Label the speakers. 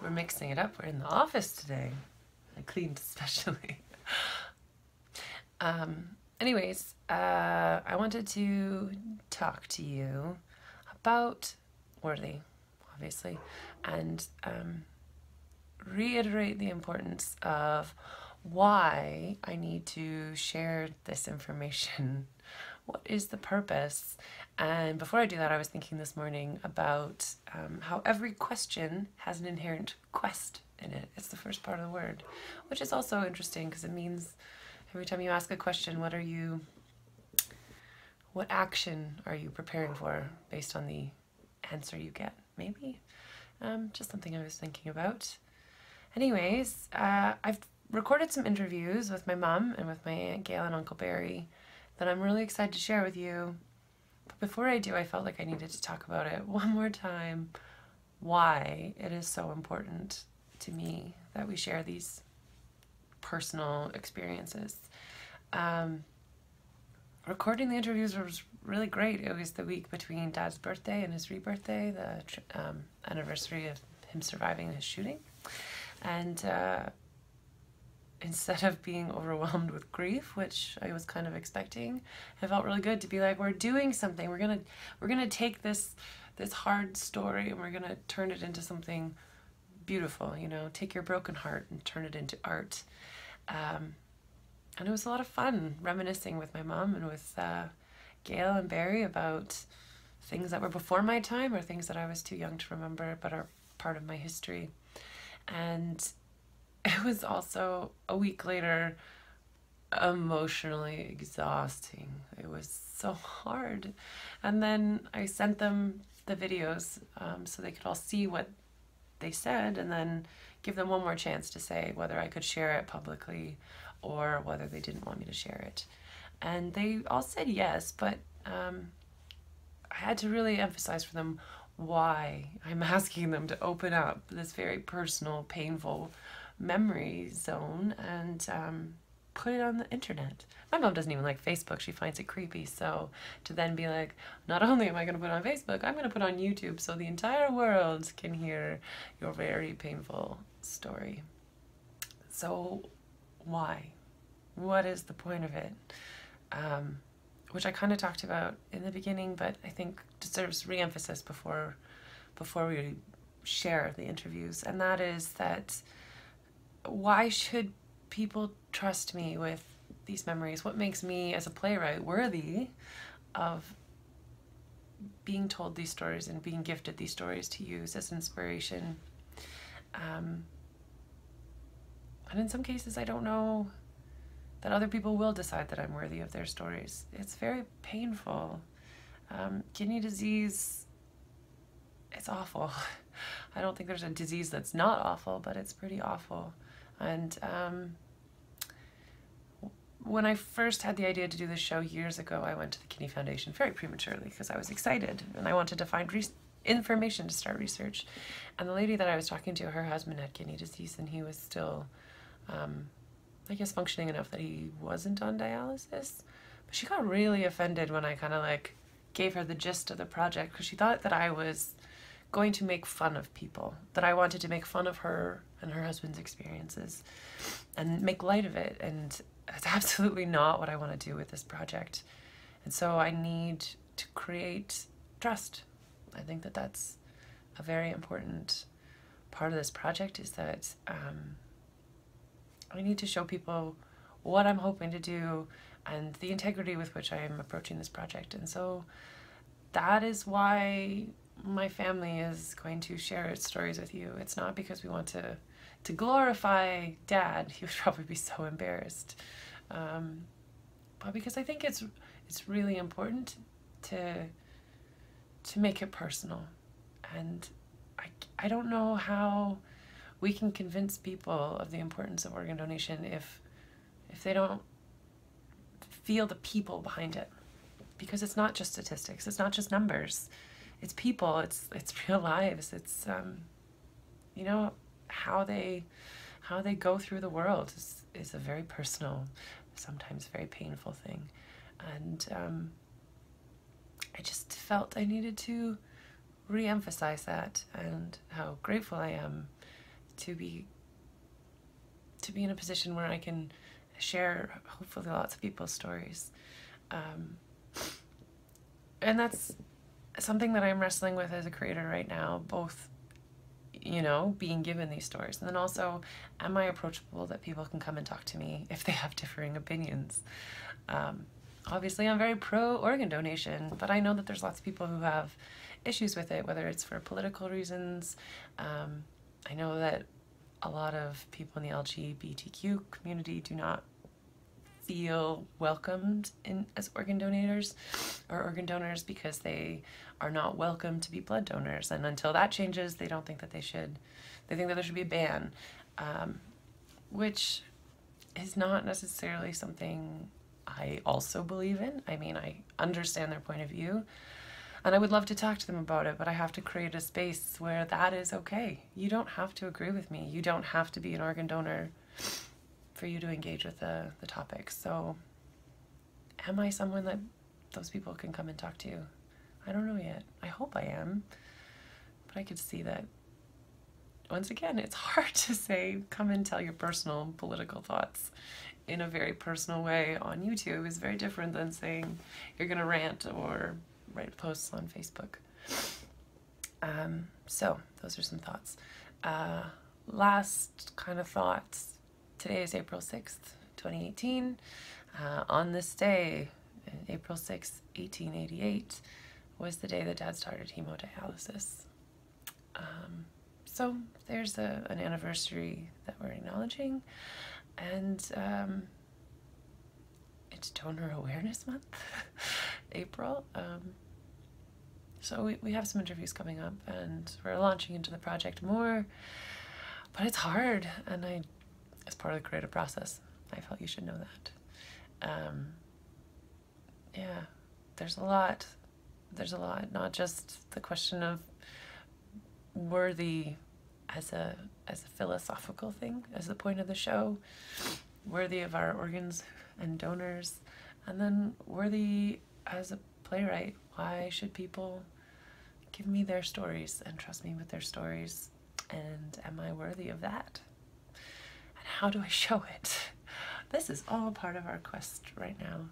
Speaker 1: We're mixing it up. We're in the office today. I cleaned especially. Anyways, I wanted to talk to you about Worthy, obviously, and reiterate the importance of why I need to share this information. What is the purpose? And before I do that, I was thinking this morning about how every question has an inherent quest in it. It's the first part of the word, which is also interesting because it means every time you ask a question, what action are you preparing for based on the answer you get? Maybe just something I was thinking about. Anyways, I've recorded some interviews with my mom and with my Aunt Gail and Uncle Barry that I'm really excited to share with you. But before I do, I felt like I needed to talk about it one more time, why it is so important to me that we share these personal experiences. Recording the interviews was really great. It was the week between Dad's birthday and his rebirthday, the anniversary of him surviving his shooting. And instead of being overwhelmed with grief, which I was kind of expecting, it felt really good to be like, we're doing something. We're gonna take this hard story and we're gonna turn it into something beautiful. You know, take your broken heart and turn it into art. And it was a lot of fun reminiscing with my mom and with Gail and Barry about things that were before my time or things that I was too young to remember but are part of my history. And it was also, a week later, emotionally exhausting. It was so hard. And then I sent them the videos so they could all see what they said and then give them one more chance to say whether I could share it publicly or whether they didn't want me to share it. And they all said yes, but I had to really emphasize for them why I'm asking them to open up this very personal, painful memory zone and put it on the internet. My mom doesn't even like Facebook. She finds it creepy. So to then be like, not only am I going to put it on Facebook, I'm going to put it on YouTube so the entire world can hear your very painful story. So why? What is the point of it? Which I kind of talked about in the beginning, but I think deserves re-emphasis before we share the interviews. And that is that why should people trust me with these memories? What makes me as a playwright worthy of being told these stories and being gifted these stories to use as inspiration? And in some cases, I don't know that other people will decide that I'm worthy of their stories. It's very painful. Kidney disease, it's awful. I don't think there's a disease that's not awful, but it's pretty awful. And when I first had the idea to do this show years ago, I went to the Kidney Foundation very prematurely because I was excited and I wanted to find information to start research. And the lady that I was talking to, her husband had kidney disease and he was still, I guess, functioning enough that he wasn't on dialysis. But she got really offended when I kind of like gave her the gist of the project because she thought that I was going to make fun of people, that I wanted to make fun of her and her husband's experiences and make light of it. And that's absolutely not what I want to do with this project. And so I need to create trust. I think that that's a very important part of this project, is that I need to show people what I'm hoping to do and the integrity with which I am approaching this project. And so that is why my family is going to share its stories with you. It's not because we want to glorify Dad. He would probably be so embarrassed. But because I think it's really important to make it personal. And I don't know how we can convince people of the importance of organ donation if they don't feel the people behind it. Because it's not just statistics, it's not just numbers. It's people, it's real lives. It's you know, how they go through the world is a very personal, sometimes very painful thing. And I just felt I needed to re-emphasize that and how grateful I am to be in a position where I can share hopefully lots of people's stories. And that's something that I'm wrestling with as a creator right now, both, you know, being given these stories, and then also, am I approachable that people can come and talk to me if they have differing opinions? Obviously, I'm very pro organ donation, but I know that there's lots of people who have issues with it, whether it's for political reasons. I know that a lot of people in the LGBTQ community do not feel welcomed as organ donors because they are not welcome to be blood donors, and until that changes, they don't think that they should. They think that there should be a ban, which is not necessarily something I also believe in. I mean, I understand their point of view, and I would love to talk to them about it, but I have to create a space where that is okay. You don't have to agree with me. You don't have to be an organ donor for you to engage with the topic. So am I someone that those people can come and talk to? I don't know yet. I hope I am. But I could see that, once again, it's hard to say, come and tell your personal political thoughts in a very personal way on YouTube is very different than saying you're going to rant or write posts on Facebook. So those are some thoughts. Last kind of thoughts. Today is April 6th, 2018. On this day, April 6th, 1888, was the day that Dad started hemodialysis. So there's an anniversary that we're acknowledging, and it's Donor Awareness Month, April. So we have some interviews coming up, and we're launching into the project more, but it's hard, and as part of the creative process, I felt you should know that. Yeah, there's a lot, not just the question of worthy as a philosophical thing, as the point of the show, worthy of our organs and donors, and then worthy as a playwright. Why should people give me their stories and trust me with their stories? And am I worthy of that? And how do I show it? This is all part of our quest right now.